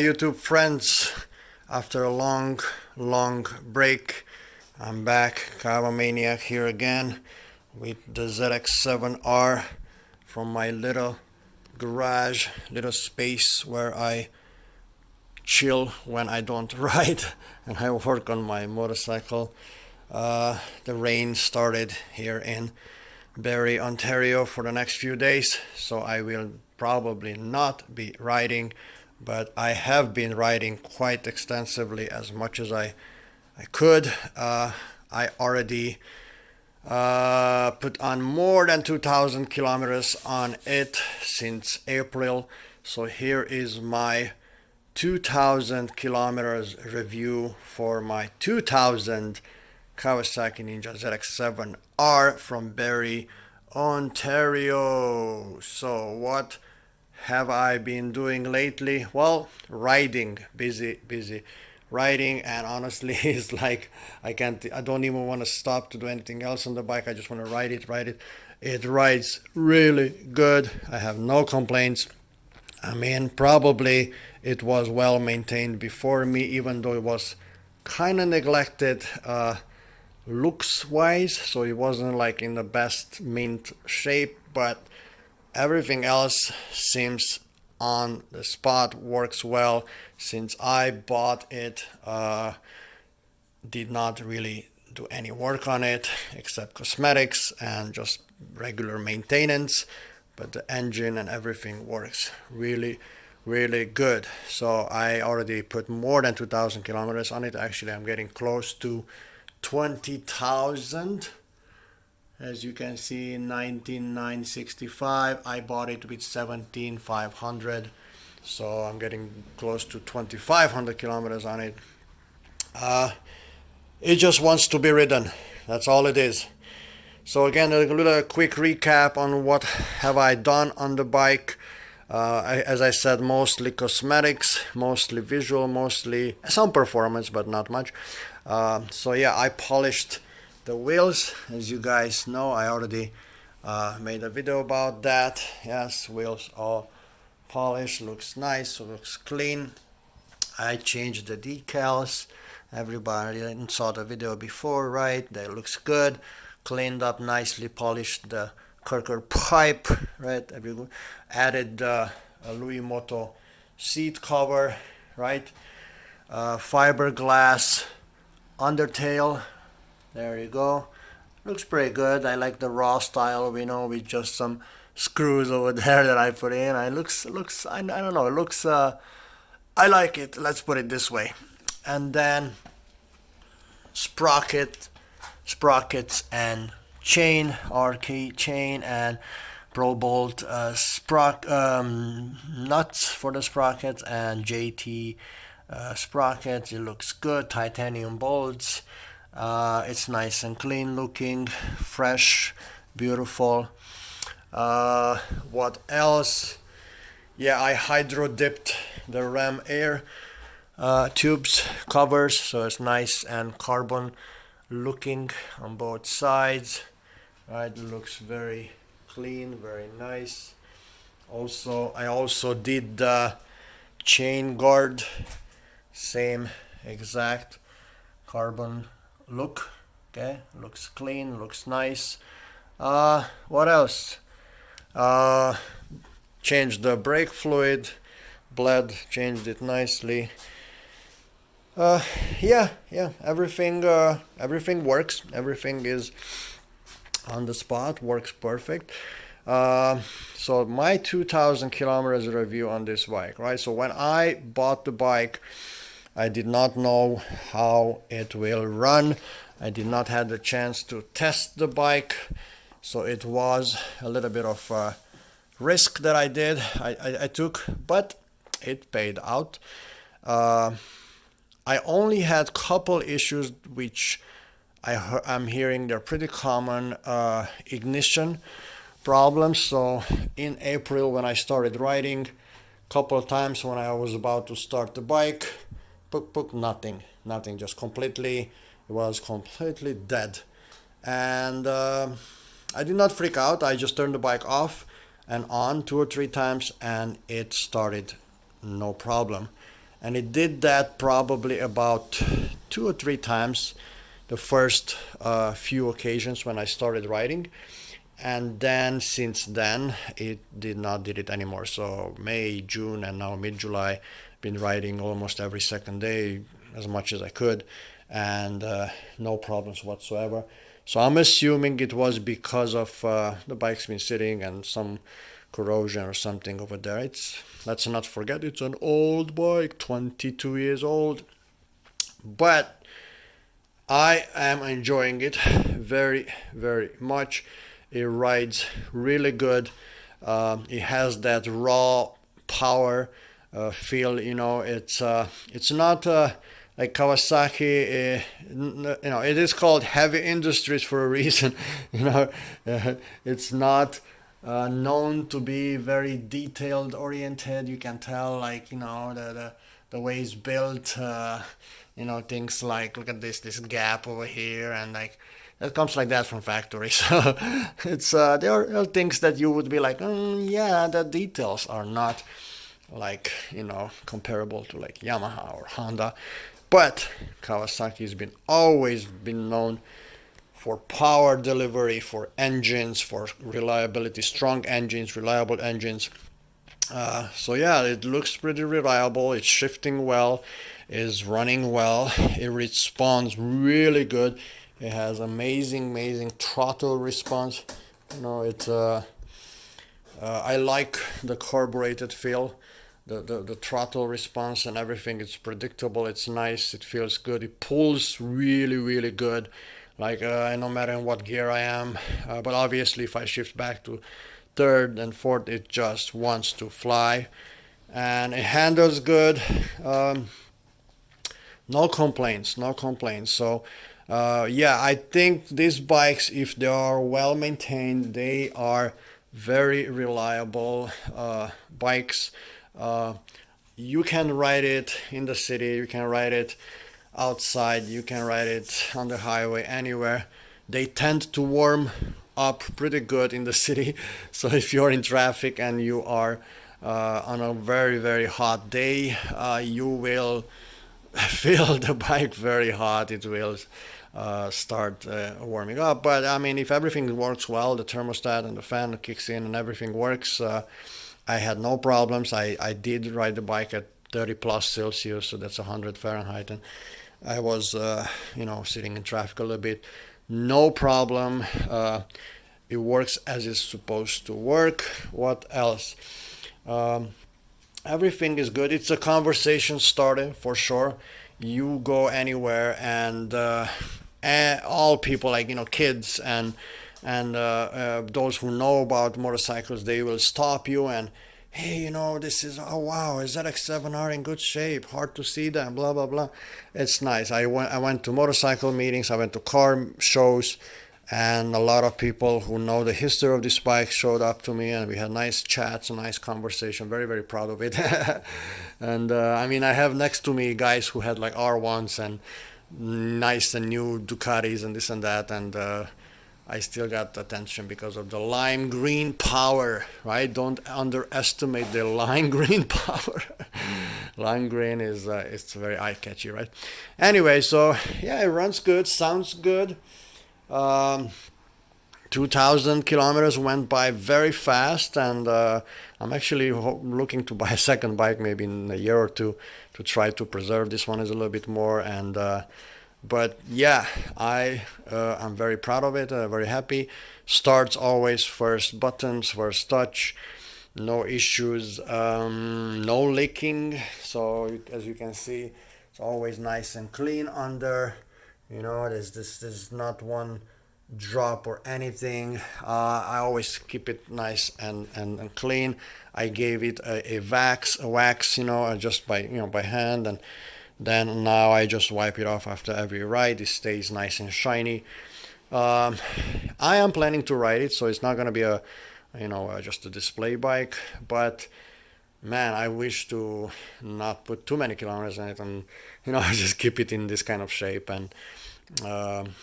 my YouTube friends. After a long break, I'm back, Kawamaniac here again with the ZX7R from my little garage, little space where I chill when I don't ride and I work on my motorcycle. The rain started here in Barrie, Ontario for the next few days, so I will probably not be riding, but I have been riding quite extensively, as much as I could. I already put on more than 2,000 kilometers on it since April, so here is my 2,000 kilometers review for my 2000 Kawasaki Ninja ZX7R from Barrie, Ontario. So what have I been doing lately? Well, riding, busy riding, and honestly it's like I don't even want to stop to do anything else on the bike. I just want to ride it. It rides really good. I have no complaints. I mean, probably it was well maintained before me, even though it was kind of neglected looks wise, so it wasn't like in the best mint shape, but everything else seems on the spot, works well. Since I bought it, did not really do any work on it except cosmetics and just regular maintenance, but the engine and everything works really good. So I already put more than 2,000 kilometers on it. Actually, I'm getting close to 20,000. As you can see, 19,965. I bought it with 17,500, so I'm getting close to 2,500 kilometers on it. It just wants to be ridden. That's all it is. So again, a little quick recap on what have I done on the bike. As I said, mostly cosmetics, mostly visual, mostly some performance, but not much. So yeah, I polished the wheels. As you guys know, I already made a video about that. Yes, wheels all polished, looks nice, looks clean. I changed the decals. Everybody saw the video before, right? That looks good. Cleaned up nicely, polished the Kirker pipe, right? Added a Louis Moto seat cover, right? Fiberglass undertail. There you go. Looks pretty good. I like the raw style, with just some screws over there that I put in. It looks. I don't know. It looks. I like it. Let's put it this way. And then sprockets and chain, RK chain, and Pro Bolt nuts for the sprockets, and JT sprockets. It looks good. Titanium bolts. It's nice and clean looking, fresh, beautiful. What else? Yeah, I hydro dipped the ram air tubes covers, so it's nice and carbon looking on both sides. Right, it looks very clean, very nice. I also did the chain guard, same exact carbon look. Okay, looks clean, looks nice. What else? Changed the brake fluid, bled, changed it nicely. Yeah, everything works. Everything is on the spot, works perfect. So my 2,000 kilometers review on this bike, right? So when I bought the bike, I did not know how it will run. I did not have the chance to test the bike, so it was a little bit of a risk that I took, but it paid out. I only had couple issues which I'm hearing they're pretty common, ignition problems. So in April, when I started riding, couple of times when I was about to start the bike, nothing, just completely, it was completely dead. And I did not freak out. I just turned the bike off and on 2 or 3 times, and it started no problem. and it did that probably about 2 or 3 times the first few occasions when I started riding, and then since then it did not did it anymore. So May, June, and now mid-July, been riding almost every second day as much as I could, and no problems whatsoever. So I'm assuming it was because of the bike's been sitting and some corrosion or something over there. It's, let's not forget, it's an old bike, 22 years old, but I am enjoying it very, very much. It rides really good. It has that raw power feel. You know, it's not like Kawasaki. You know, it is called heavy industries for a reason. You know, it's not known to be very detailed oriented. You can tell, like, you know, the way it's built. You know, things like, look at this gap over here, and like it comes like that from factory. So it's there are things that you would be like, yeah, the details are not like, you know, comparable to like Yamaha or Honda, but Kawasaki has been always been known for power delivery, for engines, for reliability, strong engines, reliable engines. So yeah, it looks pretty reliable. It's shifting well, is running well. It responds really good. It has amazing throttle response. You know, it's I like the carbureted feel, the throttle response and everything. It's predictable. It's nice. It feels good. It pulls really good. Like no matter in what gear I am. But obviously, if I shift back to third and fourth, it just wants to fly, and it handles good. No complaints, no complaints. So yeah, I think these bikes, if they are well maintained, they are very reliable bikes. uh, you can ride it in the city, you can ride it outside, you can ride it on the highway, anywhere. They tend to warm up pretty good in the city. So if you're in traffic and you are on a very hot day, you will feel the bike very hot. It will start warming up. But I mean, if everything works well, the thermostat and the fan kicks in and everything works, I had no problems. I did ride the bike at 30 plus Celsius, so that's 100 Fahrenheit, and I was, you know, sitting in traffic a little bit. No problem. It works as it's supposed to work. What else? Um, Everything is good. It's a conversation starter for sure. You go anywhere, and all people, like, you know, kids and those who know about motorcycles, they will stop you and, hey, you know, this is, oh wow, is ZX7R in good shape? Hard to see them, blah blah blah. It's nice. I went to motorcycle meetings. I went to car shows, and a lot of people who know the history of this bike showed up to me, and we had nice chats, a nice conversation. Very proud of it. And I mean, I have next to me guys who had like R1s and nice and new Ducatis and this and that, and I still got attention because of the lime green power, right? Don't underestimate the lime green power. Lime green is it's very eye catchy, right? Anyway, so yeah, it runs good, sounds good. Um, 2,000 kilometers went by very fast, and I'm actually looking to buy a second bike maybe in a year or two to try to preserve this one is a little bit more. And but yeah, I'm very proud of it, very happy. Starts always first buttons, first touch, no issues, no leaking. So as you can see, it's always nice and clean under. You know, there's not one drop or anything. I always keep it nice and clean. I gave it a wax, you know, just by, you know, by hand, and then now I just wipe it off after every ride. It stays nice and shiny. Um, I am planning to ride it, so it's not gonna be a, you know, just a display bike, but man, I wish to not put too many kilometers in it, and, you know, just keep it in this kind of shape. And um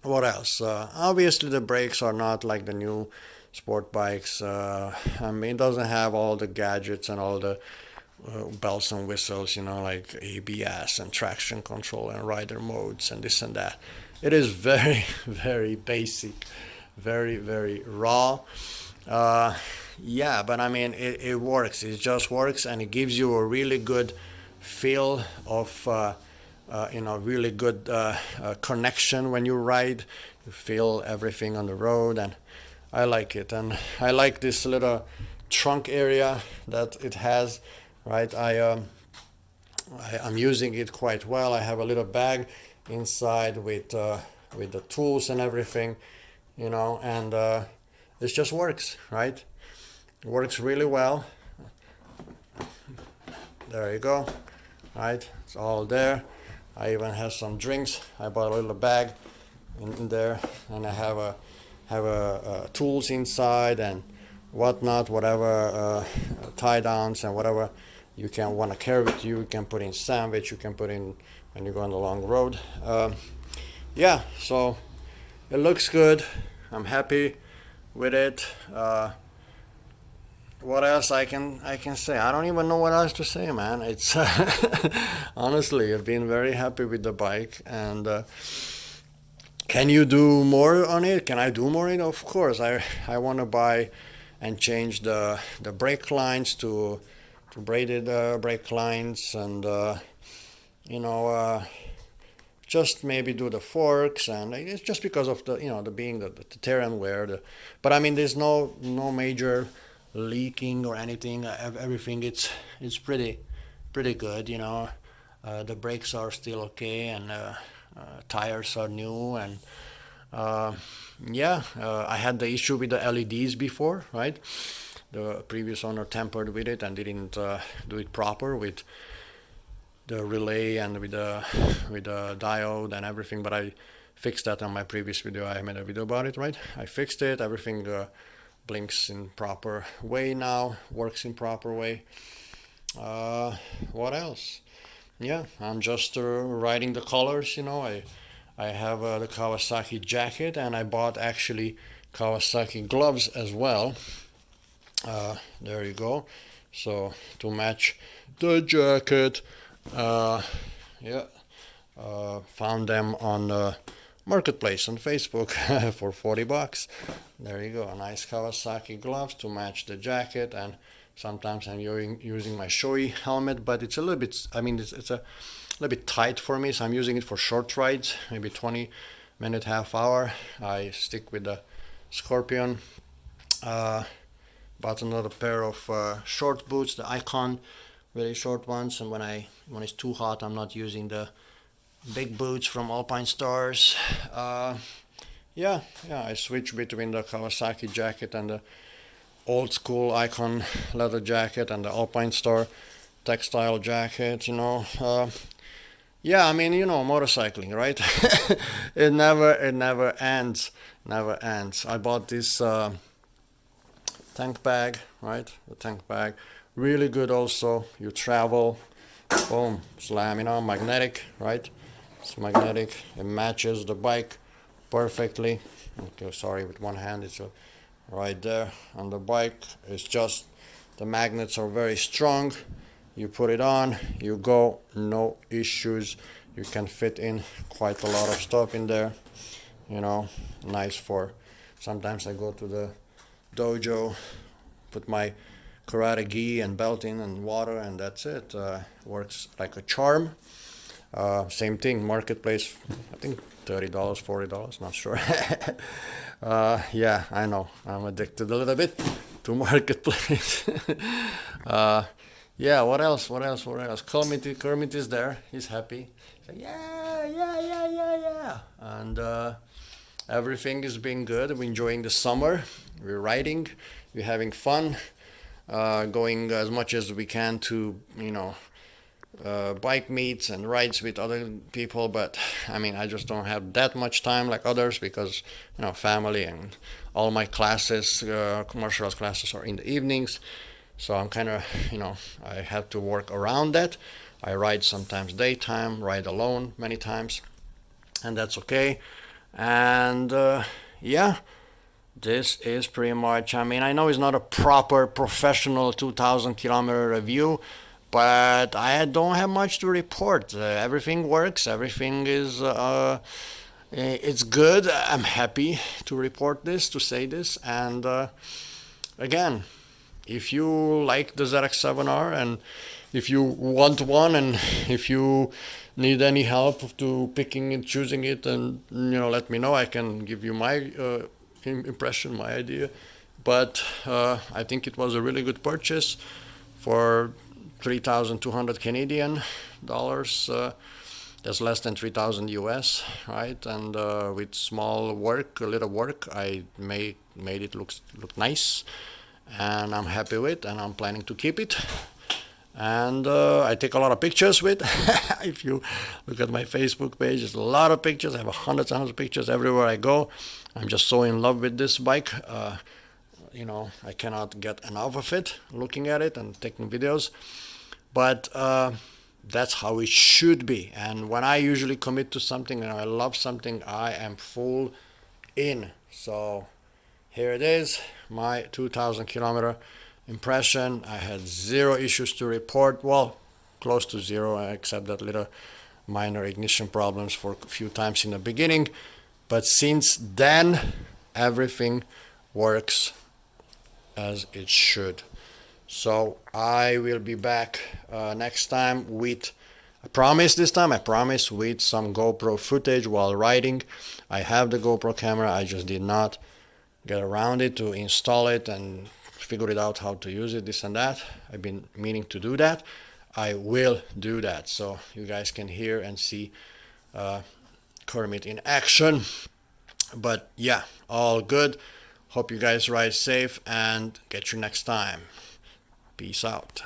what else? Obviously, the brakes are not like the new sport bikes. I mean, it doesn't have all the gadgets and all the bells and whistles, you know, like ABS and traction control and rider modes and this and that. It is very, very basic, very, very raw. Yeah, but I mean, it works. It just works, and it gives you a really good feel of, you know, really good connection when you ride. You feel everything on the road, and I like it. And I like this little trunk area that it has, right? I'm using it quite well. I have a little bag inside with the tools and everything, you know, and it just works, right? It works really well. There you go, right? It's all there. I even have some drinks. I bought a little bag in there, and I have a tools inside and whatnot, whatever tie downs and whatever you can want to carry with you. You can put in sandwich. You can put in when you go on the long road. Yeah, so it looks good. I'm happy with it. What else I can say? I don't even know what else to say, man. It's honestly, I've been very happy with the bike. And can you do more on it? Can I do more on it? Of course. I want to buy and change the brake lines to braided brake lines, and you know, just maybe do the forks, and it's just because of the, you know, the being the tear and wear. But I mean, there's no major leaking or anything. Everything it's pretty good, you know. The brakes are still okay, and tires are new, and yeah, I had the issue with the LEDs before, right? The previous owner tampered with it and didn't do it proper with the relay and with the diode and everything. But I fixed that on my previous video. I made a video about it, right? I fixed it. Everything blinks in proper way now, works in proper way. What else? Yeah, I'm just riding the colors, you know. I have the Kawasaki jacket, and I bought actually Kawasaki gloves as well. There you go. So to match the jacket, yeah, found them on marketplace on Facebook for $40. There you go. A nice Kawasaki gloves to match the jacket, and sometimes I'm using my Shoei helmet, but it's a little bit. I mean, it's a little bit tight for me, so I'm using it for short rides, maybe 20-minute, half hour. I stick with the Scorpion. Bought another pair of short boots, the Icon, really short ones. And when it's too hot, I'm not using the big boots from Alpine Stars. Yeah, I switch between the Kawasaki jacket and the old school Icon leather jacket and the Alpine Star textile jacket. You know, yeah, I mean, you know, motorcycling, right? It never ends, never ends. I bought this tank bag, right? The tank bag, really good. Also, you travel, boom, slam, you know, magnetic, right? It's magnetic. It matches the bike perfectly. Okay, sorry, with one hand, it's right there on the bike. It's just the magnets are very strong. You put it on, you go, no issues. You can fit in quite a lot of stuff in there. You know, nice for. Sometimes I go to the dojo, put my karate gi and belt in and water, and that's it. Works like a charm. Same thing, marketplace, I think $30, $40, not sure. Yeah, I know, I'm addicted a little bit to marketplace. Yeah, what else? Kermit is there. He's happy. So, yeah. And everything is being good. We're enjoying the summer. We're riding. We're having fun. Going as much as we can to, you know, bike meets and rides with other people. But I mean, I just don't have that much time like others because, you know, family and all my classes, martial arts classes are in the evenings. So I'm kind of, you know, I have to work around that. I ride sometimes daytime, ride alone many times, and that's okay. And yeah, this is pretty much, I mean, I know it's not a proper professional 2,000 kilometer review, but I don't have much to report. Everything works. Everything is it's good. I'm happy to report this, to say this, and again, if you like the ZX7R and if you want one, and if you need any help to picking and choosing it, and let me know. I can give you my impression, my idea. But I think it was a really good purchase for 3,200 Canadian dollars. That's less than 3,000 US, right? And with small work, a little work, I made it look nice, and I'm happy with, and I'm planning to keep it. And I take a lot of pictures with. If you look at my Facebook page, there's a lot of pictures. I have hundreds and hundreds of pictures everywhere I go. I'm just so in love with this bike. I cannot get enough of it, looking at it and taking videos. But that's how it should be. And when I usually commit to something and I love something, I am full in. So here it is, my 2,000 kilometer impression. I had zero issues to report. Well, close to zero, except that little minor ignition problems for a few times in the beginning. But since then, everything works as it should. So I will be back next time with, I promise with some GoPro footage while riding. I have the GoPro camera, I just did not get around it to install it and figure it out how to use it, this and that. I've been meaning to do that. I will do that, so you guys can hear and see Kermit in action. But yeah, all good. Hope you guys ride safe, and catch you next time. Peace out.